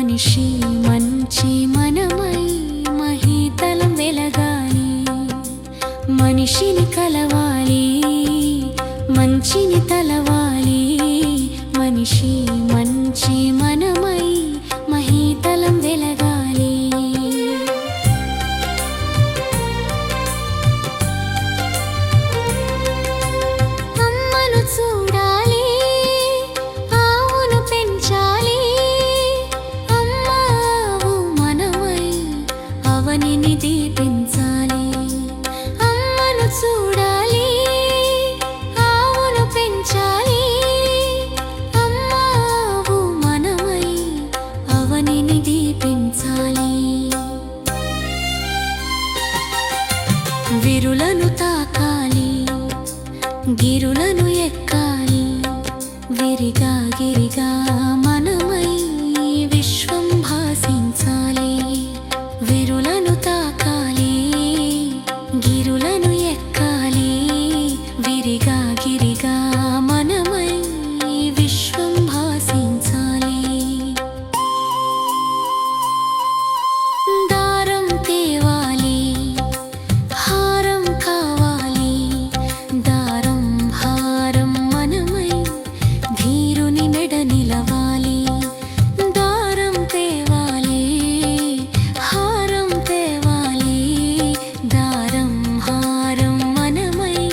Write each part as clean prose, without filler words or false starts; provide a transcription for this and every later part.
మనిషి మంచి మనమై మహీతలం వెలగాలి. మనిషిని కలవాలి, మంచిని తలవాలి. మనిషి మంచి మనమై మహీతలం వెలగాలి. అమ్మను చూడాలి, ఆవును పెంచాలి. అమ్మావు మనమై అవనిని దీపించాలి. అమ్మను చూడాలి, ఆవును పెంచాలి. అమ్మావు మనమై అవనిని దీపించాలి. విరులను తాకాలి, గిరులను ఎక్కాలి. విరిగా గిరిగా మనమై విశ్వం భాసించాలి. విరులను తాకాలి, గిరులను ఎక్కాలి. విరిగా గిరిగా మనమై విశ్వం భాసించాలి. దారం తేవాలి, హారం కావాలి. దారం హారం మనమై ధీరుని మెడ నిలవాలి. దారం తేవాలి, హారం తేవాలి. దారం హారం మనమై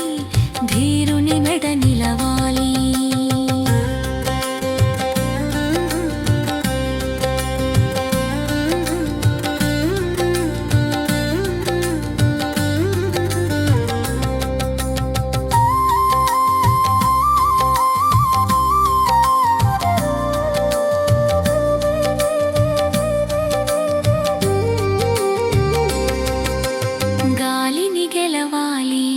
ధీరుని మెడ నిలవాలి. గాలిని గెలవాలి,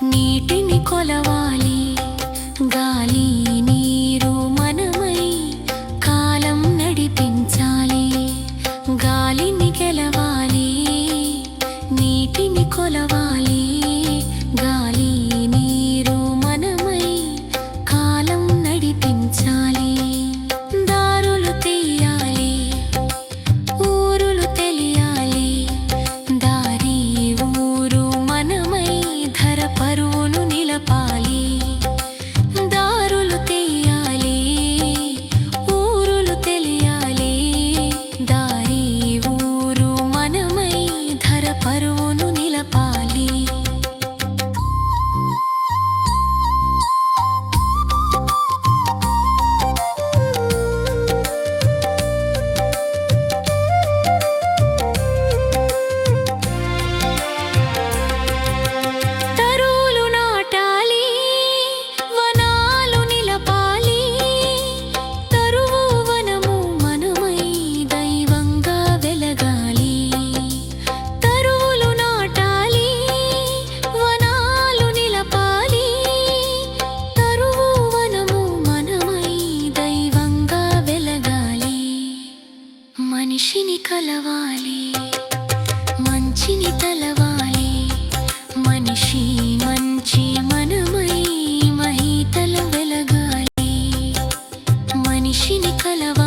నీటిని కొలవాలి. గాలి నీరు మనమై కాలం నడిపించాలి. గాలిని గెలవాలి, నీటిని కొలవాలి. గాలి నీరు మనమై కాలం నడిపించాలి. దారులు తీయాలి, ఊరులు తెలియాలి. దారి ఊరు మనమై ధర పరువును నిలపాలి. దారులు తీయాలి, ఊరులు తెలియాలి. దారి ఊరు మనమై ధర పరువును నిలపాలి. తరువులు నాటాలి, వనాలు నిలపాలి. తరువు వనము మనమై దైవంగా వెలగాలి. తరువులు నాటాలి, వనాలు నిలపాలి. తరువు వనము మనమై దైవంగా వెలగాలి. మనిషిని కలవాలి, మంచిని తలవాలి. మనిషి మంచి మనమై మహీతలం వెలగాలి. మనిషిని కలవాలి.